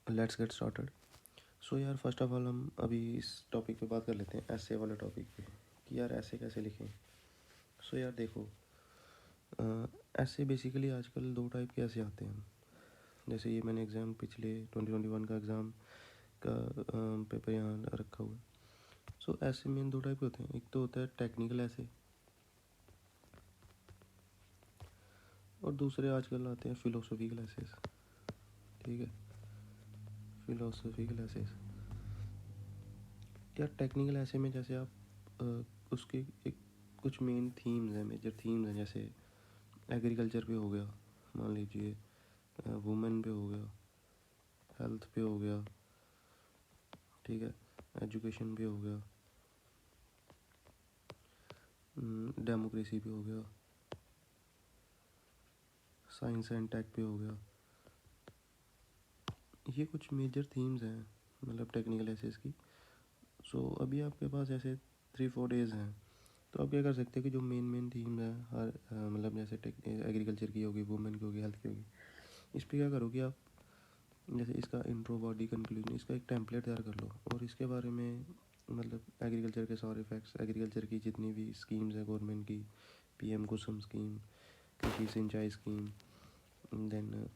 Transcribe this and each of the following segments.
Let's get started. सो यार, first of all हम अभी इस टॉपिक पे बात कर लेते हैं, ऐसे वाले टॉपिक पे, कि यार ऐसे कैसे लिखें। सो यार देखो, ऐसे बेसिकली आजकल दो टाइप के ऐसे आते हैं। जैसे ये मैंने एग्ज़ाम पिछले 2021 का एग्ज़ाम का पेपर यहाँ रखा हुआ है। सो ऐसे मेन दो टाइप के होते हैं। एक तो होता है टेक्निकल ऐसे, और दूसरे आजकल आते हैं फिलोसफिकल ऐसेस। ठीक है, फिलोसफिकल ऐसेस। यार टेक्निकल ऐसे में जैसे आप उसके एक कुछ मेन थीम्स हैं, मेजर थीम्स हैं। जैसे एग्रीकल्चर पे हो गया, मान लीजिए, वुमेन पे हो गया, हेल्थ पे हो गया, ठीक है, एजुकेशन पे हो गया, डेमोक्रेसी पे हो गया, साइंस एंड टेक पे हो गया। ये कुछ मेजर थीम्स हैं मतलब टेक्निकल एसेस की। सो अभी आपके पास ऐसे 3-4 डेज़ हैं, तो आप क्या कर सकते हैं कि जो मेन थीम है हर मतलब जैसे एग्रीकल्चर की होगी, वुमेन की होगी, हेल्थ की होगी, इस पर क्या करोगे आप, जैसे इसका इंट्रो, बॉडी, कंक्लूजन, इसका एक टेम्पलेट तैयार कर लो और इसके बारे में मतलब एग्रीकल्चर के सारे फैक्ट्स, एग्रीकल्चर की जितनी भी स्कीम्स हैं गवर्नमेंट की, पीएम कुसुम स्कीम, कृषि सिंचाई स्कीम, देन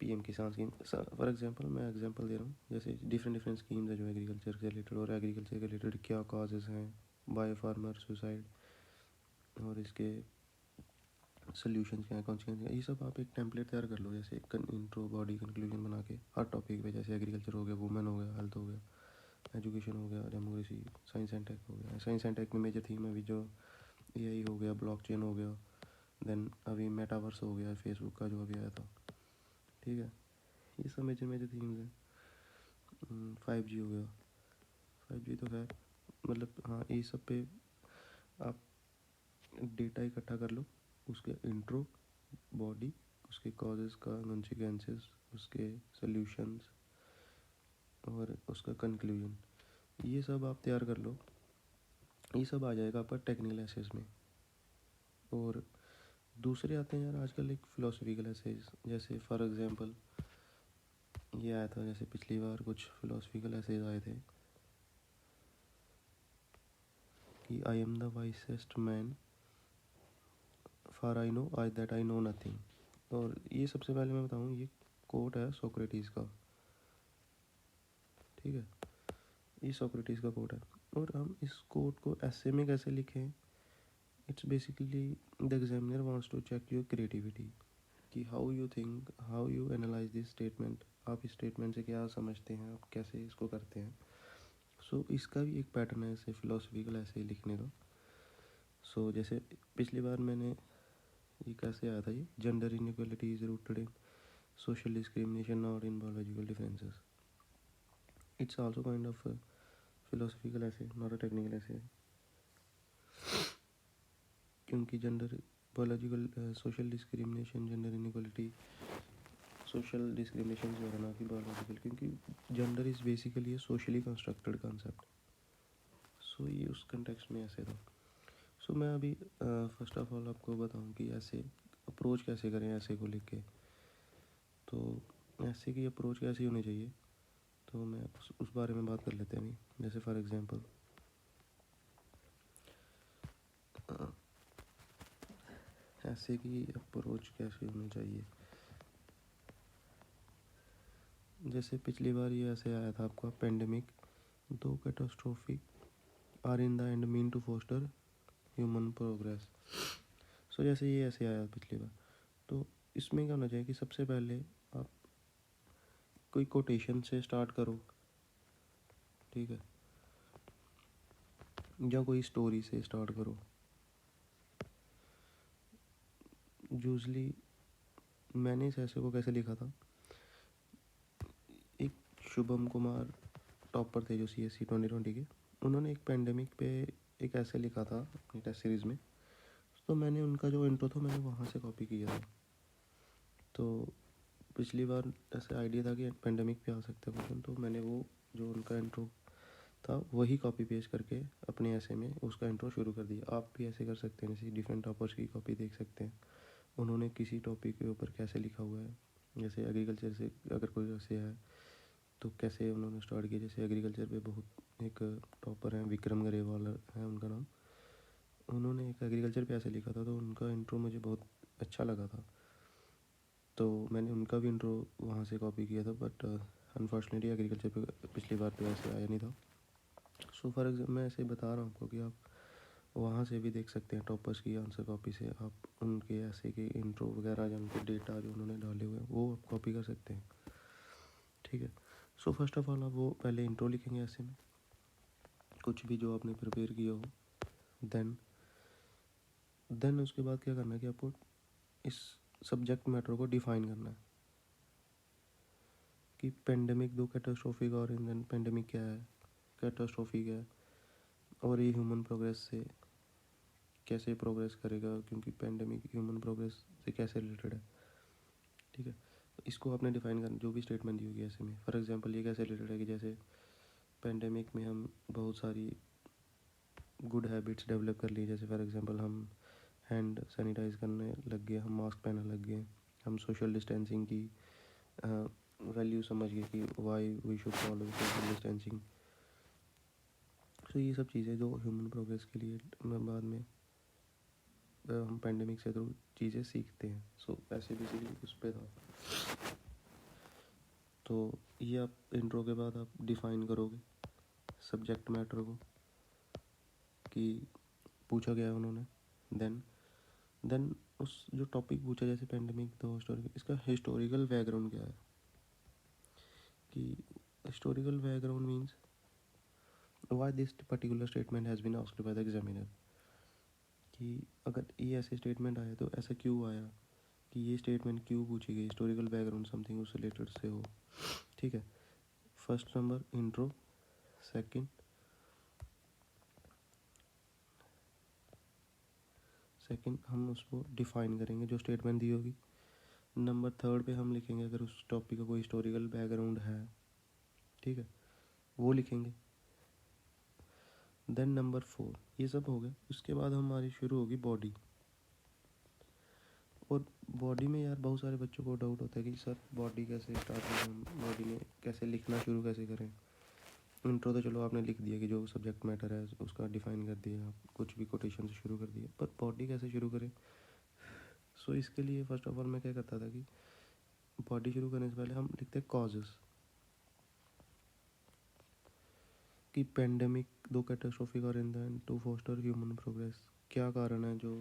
पीएम किसान स्कीम। फॉर एग्जांपल मैं एग्जांपल दे रहा हूँ, जैसे डिफरेंट स्कीम्स है जो एग्रीकल्चर से रिलेटेड, और एग्रीकल्चर के रिलेटेड क्या काजेज़ हैं, बायो फार्मर सुसाइड, और इसके सोल्यूशंस क्या हैं, कॉन्सिक्वेंस क्या, ये सब आप एक टेम्पलेट तैयार कर लो। जैसे इंट्रो, बॉडी, कंक्लूजन बना के हर टॉपिक पे, जैसे एग्रीकल्चर हो गया, वुमेन हो गया, हेल्थ हो गया, एजुकेशन हो गया, डेमोक्रेसी, साइंस एंड टेक हो गया। साइंस एंड टेक में मेजर थीम अभी जो एआई हो गया, ब्लॉकचेन हो गया, देन अभी मेटावर्स हो गया फेसबुक का जो अभी आया था। ठीक है, ये सब मेजर थीम्स हैं। 5G हो गया, 5G तो खैर मतलब हाँ, ये सब पे आप डेटा इकट्ठा कर लो, उसके इंट्रो, बॉडी, उसके कॉजेज़ का कॉन्सिक्वेंसेस, उसके सॉल्यूशंस और उसका कंक्लूजन, ये सब आप तैयार कर लो। ये सब आ जाएगा आपका टेक्निकल एसेस में। और दूसरे आते हैं यार आजकल एक फिलोसफिकल एसेस। जैसे फॉर एग्जांपल ये आया था, जैसे पिछली बार कुछ फिलोसफिकल एसेस आए थे कि I am the wisest man, for I know I that I know nothing. और ये सबसे पहले मैं बताऊँ, ये कोट है सोक्रेटिस का। ठीक है, ये सोक्रेटिस का कोट है। और हम इस कोट को ऐसे में कैसे लिखें, it's basically the examiner wants to check your creativity, कि how you think, how you analyse this statement, आप इस स्टेटमेंट से क्या समझते हैं, आप कैसे इसको करते हैं। सो इसका भी एक पैटर्न है ऐसे फिलोसफिकल ऐसे ही लिखने का। सो जैसे पिछली बार मैंने ये कैसे आया था, ये gender inequality is rooted in social discrimination not in biological differences. It's also kind of philosophical essay, not a technical essay, क्योंकि gender, biological, social discrimination, gender inequality, social discrimination जो है ना कि बायोलॉजिकल, क्योंकि gender is basically a socially constructed concept. So ये उस context में ऐसे था। सो मैं अभी फर्स्ट ऑफ ऑल आपको बताऊं कि ऐसे अप्रोच कैसे करें ऐसे को लेके। तो ऐसे की अप्रोच कैसी होनी चाहिए, तो मैं उस बारे में बात कर लेते हैं अभी। जैसे फॉर एग्जांपल ऐसे की अप्रोच कैसी होनी चाहिए, जैसे पिछली बार ये ऐसे आया था आपका, पेंडेमिक दो catastrophic are in the end mean to foster human progress. So जैसे ये ऐसे आया पिछली बार, तो इसमें क्या होना चाहिए कि सबसे पहले आप कोई कोटेशन से स्टार्ट करो, ठीक है, या कोई स्टोरी से स्टार्ट करो। यूजली मैंने इस ऐसे को कैसे लिखा था, एक शुभम कुमार टॉपर थे जो CSC 2020 के, उन्होंने एक पेंडेमिक पे एक ऐसे लिखा था अपनी टेस्ट सीरीज़ में। तो मैंने उनका जो इंट्रो था मैंने वहाँ से कॉपी किया था। तो पिछली बार ऐसे आइडिया था कि पेंडेमिक पे आ सकता है क्वेश्चन, तो मैंने वो जो उनका इंट्रो था वही कॉपी पेस्ट करके अपने ऐसे में उसका इंट्रो शुरू कर दिया। आप भी ऐसे कर सकते हैं, जैसे डिफरेंट टॉपर्स की कॉपी देख सकते हैं उन्होंने किसी टॉपिक के ऊपर कैसे लिखा हुआ है, जैसे एग्रीकल्चर से अगर कोई ऐसे है तो कैसे उन्होंने स्टार्ट किया। जैसे एग्रीकल्चर पे बहुत एक टॉपर हैं, विक्रम गरेवाल है उनका नाम। उन्होंने एक एग्रीकल्चर पे ऐसे लिखा था, तो उनका इंट्रो मुझे बहुत अच्छा लगा था, तो मैंने उनका भी इंट्रो वहाँ से कॉपी किया था। बट अनफॉर्चुनेटली एग्रीकल्चर पे पिछली बार तो ऐसे आया नहीं था। सो फॉर एग्जाम्पल मैं ऐसे बता रहा हूँ आपको कि आप वहाँ से भी देख सकते हैं, टॉपर्स की आंसर कॉपी से आप उनके ऐसे के इंट्रो वगैरह या उनके डेटा जो उन्होंने डाले हुए हैं वो आप कॉपी कर सकते हैं। ठीक है। सो फर्स्ट ऑफ ऑल आप वो पहले इंट्रो लिखेंगे ऐसे में, कुछ भी जो आपने प्रिपेयर किया हो। देन उसके बाद क्या करना है कि आपको इस सब्जेक्ट मैटर को डिफाइन करना है कि पेंडेमिक दो कैटास्ट्रोफिक और देन पेंडेमिक क्या है, कैटास्ट्रोफिक है, और ये ह्यूमन प्रोग्रेस से कैसे प्रोग्रेस करेगा, क्योंकि पेंडेमिक ह्यूमन प्रोग्रेस से कैसे रिलेटेड है। ठीक है। तो इसको आपने डिफाइन करना, जो भी स्टेटमेंट दी होगी ऐसे में। फॉर एग्जांपल ये कैसे रिलेटेड है कि जैसे पेंडेमिक में हम बहुत सारी गुड हैबिट्स डेवलप कर ली। जैसे फॉर एग्जांपल हम हैंड सैनिटाइज करने लग गए, हम मास्क पहनने लग गए, हम सोशल डिस्टेंसिंग की वैल्यू समझ गए कि why we should follow social distancing. तो ये सब चीज़ें जो ह्यूमन प्रोग्रेस के लिए बाद में हम पेंडेमिक से थ्रू चीज़ें सीखते हैं। सो ऐसे बेसिकली उस पर था। तो ये आप इंट्रो के बाद आप डिफ़ाइन करोगे सब्जेक्ट मैटर को कि पूछा गया है उन्होंने। देन उस जो टॉपिक पूछा, जैसे पेंडेमिक तो हिस्टोरिकल, इसका हिस्टोरिकल बैकग्राउंड क्या है। कि historical background means why this particular statement has been asked by the examiner. कि अगर ये ऐसे स्टेटमेंट आया तो ऐसा क्यों आया, कि ये स्टेटमेंट क्यों पूछी गई, हिस्टोरिकल बैकग्राउंड समथिंग उस रिलेटेड से हो। ठीक है। फर्स्ट नंबर इंट्रो, सेकंड हम उसको डिफ़ाइन करेंगे जो स्टेटमेंट दी होगी। नंबर थर्ड पे हम लिखेंगे अगर उस टॉपिक का कोई हिस्टोरिकल बैकग्राउंड है, ठीक है, वो लिखेंगे। देन नंबर फोर, ये सब हो गया। उसके बाद हमारी शुरू होगी बॉडी। और बॉडी में यार बहुत सारे बच्चों को डाउट होता है कि सर बॉडी कैसे स्टार्ट करें, हम बॉडी में कैसे लिखना शुरू कैसे करें। इंट्रो तो चलो आपने लिख दिया कि जो सब्जेक्ट मैटर है उसका डिफ़ाइन कर दिया, आप कुछ भी कोटेशन से शुरू कर दिया, पर बॉडी कैसे शुरू करें। सो इसके लिए फ़र्स्ट ऑफ ऑल मैं क्या करता था कि बॉडी शुरू करने से पहले हम लिखते कॉजेज़, कि पेंडेमिक दो कैटास्ट्रोफिक और in the to foster human progress. क्या कारण है जो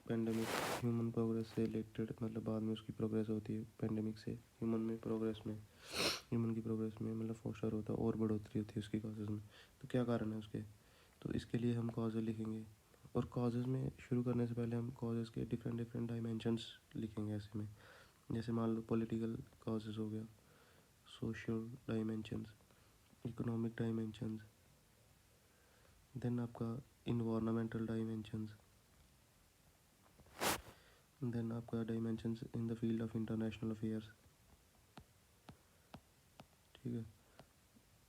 पेंडेमिक ह्यूमन प्रोग्रेस से रिलेटेड, मतलब बाद में उसकी प्रोग्रेस होती है पेंडेमिक से ह्यूमन में प्रोग्रेस में, ह्यूमन की प्रोग्रेस में मतलब फोस्टर होता है और बढ़ोतरी होती है उसकी कॉजेज़ में। तो क्या कारण है उसके, तो इसके लिए हम कॉजेज़ लिखेंगे। और कॉजेज़ में शुरू करने से पहले हम कॉजेज़ के डिफरेंट डिफरेंट डायमेंशंस लिखेंगे ऐसे में। जैसे मान लो पॉलिटिकल कॉजेज़ हो गया, social dimensions, economic dimensions, then आपका इन्वायरमेंटल डायमेंशंस, देन आपका dimensions in the field of international affairs. ठीक है।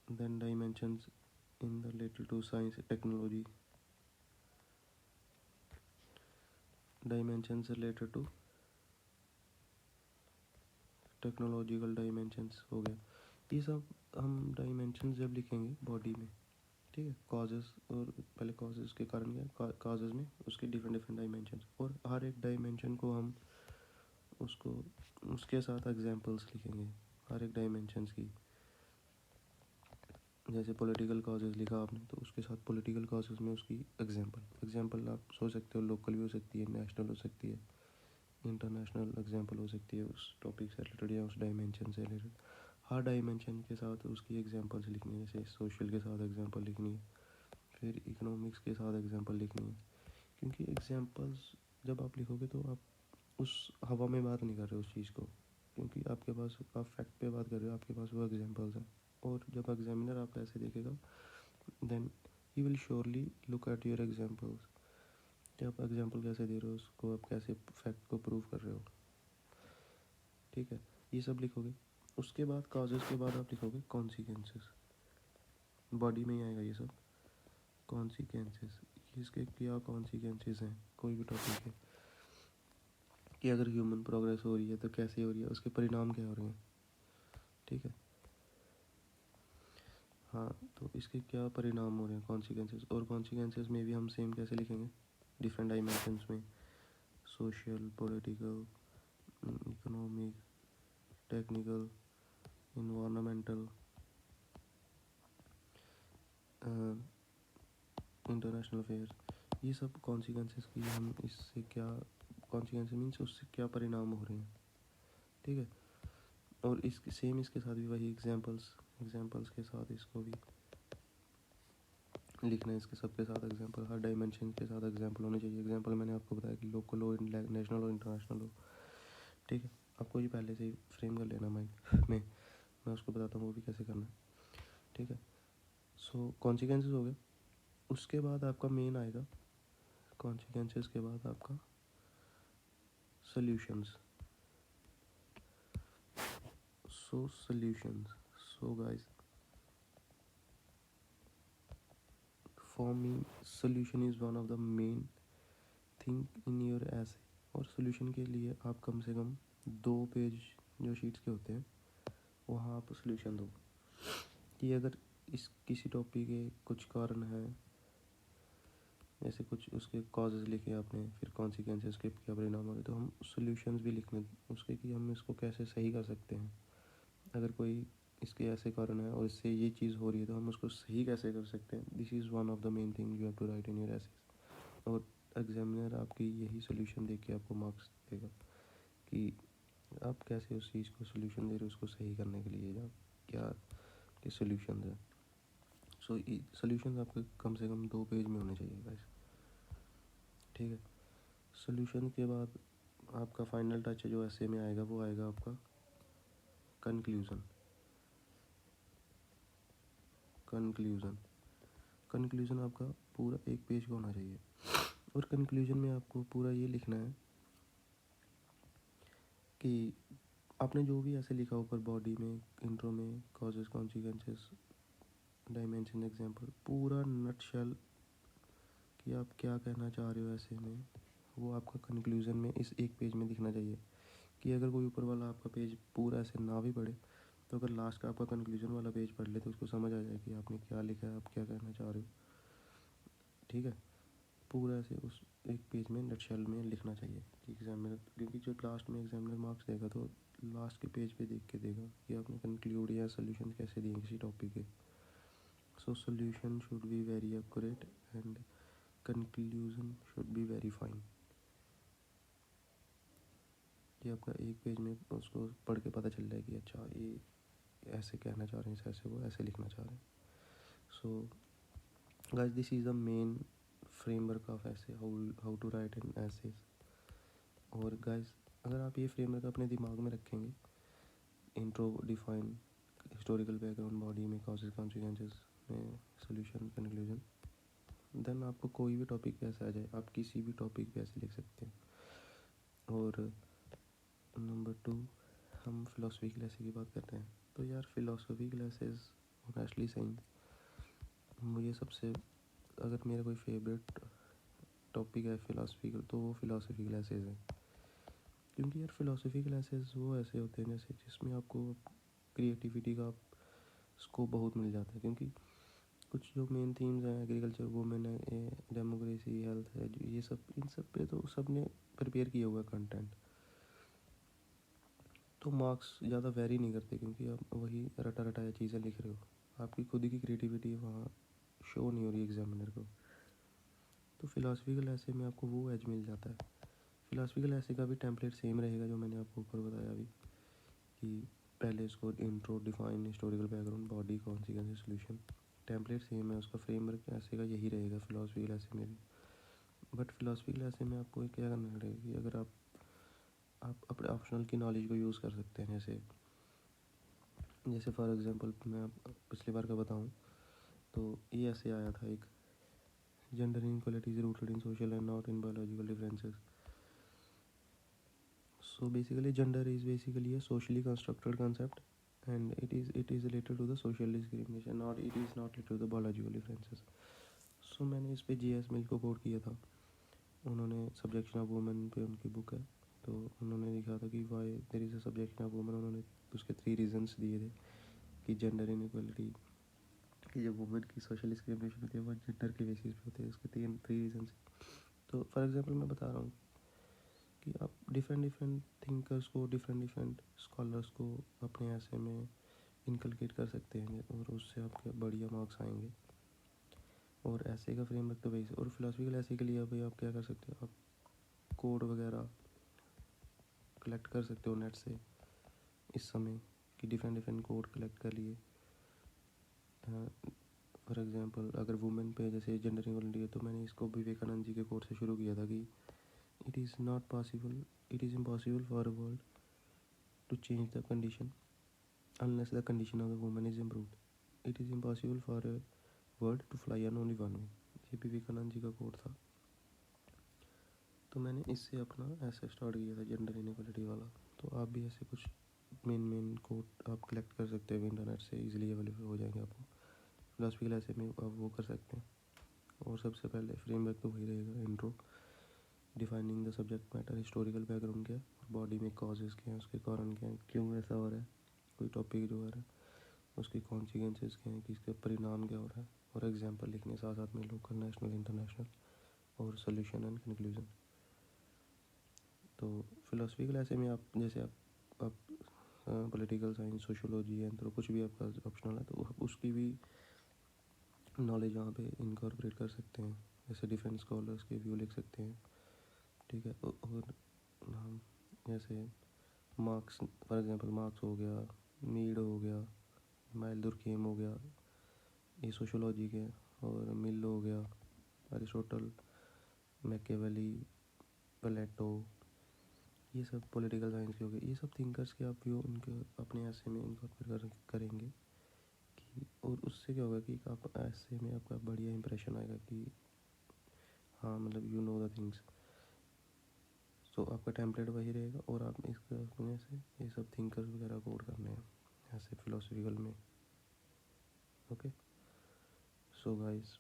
Then dimensions in the related to science technology, dimensions related to technological dimensions हो गया। ये सब हम डायमेंशंस जब लिखेंगे बॉडी में, ठीक है, कॉजेज़, और पहले कॉजेज़ के कारण क्या, कॉजेज़ में उसके डिफरेंट डिफरेंट डायमेंशंस, और हर एक डायमेंशन को हम उसको उसके साथ एग्जांपल्स लिखेंगे हर एक डायमेंशंस की। जैसे पॉलिटिकल कॉजेज़ लिखा आपने तो उसके साथ पॉलिटिकल कॉजेज़ में उसकी एग्जांपल आप सोच सकते हो, लोकल भी हो सकती है, नेशनल हो सकती है, इंटरनेशनल एग्जांपल हो सकती है उस टॉपिक से रिलेटेड या उस डायमेंशन से रिलेटेड। हर डायमेंशन के साथ उसकी एग्जांपल्स लिखनी है। जैसे सोशल के साथ एग्जांपल लिखनी है, फिर इकोनॉमिक्स के साथ एग्जांपल लिखनी है। क्योंकि एग्जांपल्स जब आप लिखोगे तो आप उस हवा में बात नहीं कर रहे उस चीज़ को, क्योंकि आपके पास आप फैक्ट पे बात कर रहे हो, आपके पास वो एग्जांपल्स हैं। और जब एग्जामिनर आपका ऐसे देखेगा then he will surely look at your examples कि आप एग्जांपल कैसे दे रहे हो, उसको आप कैसे फैक्ट को प्रूव कर रहे हो। ठीक है। ये सब लिखोगे। उसके बाद कॉजेज़ के बाद आप लिखोगे कॉन्सिक्वेंसेस। बॉडी में ही आएगा ये सब कॉन्सिक्वेंसेस, इसके क्या कॉन्सिक्वेंसेस हैं कोई भी टॉपिक है, कि अगर ह्यूमन प्रोग्रेस हो रही है तो कैसे हो रही है, उसके परिणाम क्या हो रहे हैं। ठीक है, हाँ, तो इसके क्या परिणाम हो रहे हैं, कॉन्सिक्वेंसेस। और कॉन्सिक्वेंसेस में भी हम सेम कैसे लिखेंगे, डिफरेंट डायमेंशंस में, social, political, economic, technical, environmental, international affairs. ये सब कॉन्सिक्वेंसेस की हम इससे क्या, कॉन्सिक्वेंसेस मीन्स उससे क्या परिणाम हो रहे हैं। ठीक है, और इसके सेम इसके साथ भी वही एग्जांपल्स के साथ इसको भी लिखना है। इसके सबके साथ एग्जांपल, हर डायमेंशन के साथ एग्जांपल होने चाहिए। एग्जांपल मैंने आपको बताया कि लोकल हो, नेशनल हो, इंटरनेशनल हो। ठीक है, आपको ये पहले से ही फ्रेम कर लेना माइंड में, मैं उसको बताता हूँ वो भी कैसे करना है। ठीक है, सो कॉन्सिक्वेंसेस हो गए। उसके बाद आपका मेन आएगा, कॉन्सिक्वेंसेस के बाद आपका solutions. So guys, for me solution is one of the main thing in your ऐसे। और सॉल्यूशन के लिए आप कम से कम 2 पेज जो शीट्स के होते हैं वहाँ आप सॉल्यूशन दो, कि अगर इस किसी टॉपिक के कुछ कारण है, जैसे कुछ उसके कॉजेज़ लिखे आपने, फिर कॉन्सिक्वेंसेस के क्या परिणाम होंगे, तो हम सॉल्यूशंस भी लिखने उसके, कि हम इसको कैसे सही कर सकते हैं। अगर कोई इसके ऐसे कारण है और इससे ये चीज़ हो रही है तो हम उसको सही कैसे कर सकते हैं। This is one of the main thing you have to write in your essays. और एग्जामिनर आपकी यही सोल्यूशन देख के आपको मार्क्स देगा कि आप कैसे उस चीज़ को सोल्यूशन दे रहे हो, उसको सही करने के लिए या क्या के सोल्यूशन है। सो सोल्यूशन आपके कम से कम 2 पेज में होने चाहिए गाइस। ठीक है, सोल्यूशन के बाद आपका फाइनल टच जो ऐसे में आएगा वो आएगा आपका कंक्लूज़न। कंक्लूज़न आपका पूरा 1 पेज का होना चाहिए। और कंक्लूज़न में आपको पूरा ये लिखना है कि आपने जो भी ऐसे लिखा ऊपर बॉडी में, इंट्रो में, कॉजेस, कॉन्सिक्वेंसेस, डायमेंशन, एग्जांपल, पूरा नटशेल कि आप क्या कहना चाह रहे हो ऐसे में, वो आपका कंक्लूज़न में इस 1 पेज में दिखना चाहिए। कि अगर कोई ऊपर वाला आपका पेज पूरा ऐसे ना भी पढ़े तो अगर लास्ट का आपका कंक्लूज़न वाला पेज पढ़ ले तो उसको समझ आ जाए कि आपने क्या लिखा है, आप क्या कहना चाह रहे हो। ठीक है, पूरा ऐसे उस 1 पेज में नटशेल में लिखना चाहिए कि एग्जामिनर, क्योंकि जो लास्ट में एग्जामिनर मार्क्स देगा तो लास्ट के पेज पे देख के देगा कि आपने कंक्लूड या सोल्यूशन कैसे दिए किसी टॉपिक के। So solution should be very accurate and conclusion should be very fine. ये आपका 1 पेज में उसको पढ़ के पता चल जाए कि अच्छा ये ऐसे कहना चाह रहे हैं, ऐसे वो ऐसे लिखना चाह रहे हैं। So guys, this is the main framework of ऐसे, हाउ टू राइट इन ऐसेज। और गाइस, अगर आप ये फ्रेमवर्क अपने दिमाग में रखेंगे, intro, define, historical background, body में, कॉजेज, कॉन्सिक्वेंसेस में, सोल्यूशन, कंक्लूजन, देन आपको कोई भी टॉपिक पे ऐसे आ जाए, आप किसी भी टॉपिक पे ऐसे लिख सकते हैं। और नंबर 2, हम फ़िलासफ़ी क्लासेस की बात करते हैं। तो यार फ़िलासफ़ी क्लासेस ऑनेस्टली सही, मुझे सबसे, अगर मेरा कोई फेवरेट टॉपिक है फ़िलासफ़ी का तो वो फ़िलासफ़ी क्लासेस है। क्योंकि यार फ़िलासफ़ी क्लासेस वो ऐसे होते हैं जैसे जिसमें आपको क्रिएटिविटी का स्कोप बहुत मिल जाता है। क्योंकि कुछ जो मेन थीम्स हैं, एग्रीकल्चर, वुमेन है, डेमोक्रेसी, हेल्थ है, ये सब, इन सब पे तो सब ने प्रिपेयर किया हुआ है कंटेंट, तो मार्क्स ज़्यादा वेरी नहीं करते क्योंकि आप वही रटा रटाया चीज़ें लिख रहे हो, आपकी खुद की क्रिएटिविटी वहाँ शो नहीं हो रही एग्जामिनर को। तो फिलासफिकल ऐसे में आपको वो एज मिल जाता है। फिलासफिकल ऐसे का भी टेम्पलेट सेम रहेगा जो मैंने आपको ऊपर बताया अभी, कि पहले इसको intro, define, historical background, body, consequence, solution, template same है उसका, फ्रेमवर्क ऐसे का यही रहेगा फिलासफिकल ऐसे में भी। बट फिलासफिकल ऐसे में आपको क्या करना पड़ेगा कि अगर आप अपने ऑप्शनल की नॉलेज को यूज़ कर सकते हैं। जैसे फॉर एग्जांपल मैं पिछली बार का बताऊं तो ये ऐसे आया था एक, gender inequality is rooted in social and not in biological differences. So basically gender is basically a socially constructed concept and it is related to the social discrimination, or it is not related to the biological differences. मैंने इस पे J.S. मिल को coat किया था, उन्होंने subjection of women पे उनकी book है, तो उन्होंने लिखा था कि why there is a subjection of women. उन्होंने उसके 3 रीजंस दिए थे कि जेंडर इनइक्वालिटी, कि जो वुमेन की सोशल डिस्क्रिमिनेशन होती है वो जेंडर के बेसिस पे होते हैं। उसके 3 रीजंस। तो फॉर एग्जांपल मैं बता रहा हूँ कि आप डिफरेंट थिंकर्स को, डिफरेंट स्कॉलर्स को अपने ऐसे में इनकलकेट कर सकते हैं और उससे आपके बढ़िया मार्क्स आएंगे। और ऐसे का फ्रेमवर्क तो वही से। और फिलोसफिकल ऐसे के लिए अभी आप क्या कर सकते हो, आप कोड वगैरह कलेक्ट कर सकते हो नेट से इस समय, कि डिफरेंट कोड कलेक्ट कर लिए। फॉर एग्जांपल अगर वुमेन पे जैसे जेंडर इक्वलिटी है, तो मैंने इसको विवेकानंद जी के कोड से शुरू किया था कि it is not possible, it is impossible for a world to change the condition unless the condition of the woman is improved. It is impossible for a bird to fly on only one wing. ये विवेकानंद जी का code था। तो मैंने इससे अपना ऐसे start किया था जेंडर इनइक्वालिटी वाला। तो आप भी ऐसे कुछ मेन कोड आप कलेक्ट कर सकते हो इंटरनेट से, इजीली अवेलेबल हो जाएंगे आपको। फिलोसफिकल ऐसे में आप वो कर सकते हैं। और सबसे पहले फ्रेमवर्क तो वही रहेगा, intro, defining the subject matter, historical background क्या है, और बॉडी में कॉजेज़ क्या हैं, उसके कारण क्या हैं, क्यों ऐसा हो रहा है, कोई टॉपिक जो आ रहा है उसके कॉन्सिक्वेंसेस क्या हैं, कि इसका परिणाम क्या हो रहा है, और एग्जाम्पल लिखने साथ साथ में लोकल, नेशनल, इंटरनेशनल, और सोल्यूशन एंड कंक्लूजन। तो फिलोसफिकल ऐसे में आप जैसे आप पॉलिटिकल साइंस, सोशोलॉजी, एंथ्रो कुछ भी आपका ऑप्शनल है, तो उसकी भी नॉलेज वहाँ पे इनकॉर्पोरेट कर सकते हैं। जैसे डिफरेंट स्कॉलर्स के व्यू लिख सकते हैं, ठीक है। और हम जैसे मार्क्स, फॉर एग्जांपल मार्क्स हो गया, मीड हो गया, माइल दुर्खेम हो गया, ये सोशोलॉजी के। और मिल हो गया, अरिस्टोटल, मैकेवेली, प्लेटो, ये सब पॉलिटिकल साइंस के हो गए। ये सब थिंकर्स के आप व्यू उनके अपने ऐसे में इनकॉर्पोरेट करेंगे कि, और उससे क्या होगा कि आप ऐसे में आपका बढ़िया इंप्रेशन आएगा कि हाँ मतलब यू नो द थिंग्स। तो आपका टेम्पलेट वही रहेगा और आप इसका अपने से ये सब थिंकर्स वगैरह कोड करने हैं ऐसे फिलोसफिकल में। ओके, सो गाइस,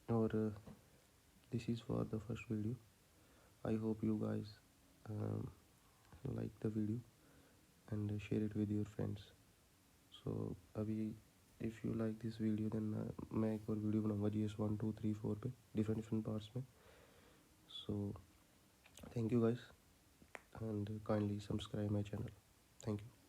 और this is for the first video. I hope you guys like the video and share it with your friends. So अभी if you like this video then मैं एक और video बनाऊंगा GS 1 2 3 4 पे different parts में। So thank you guys and kindly subscribe my channel. Thank you.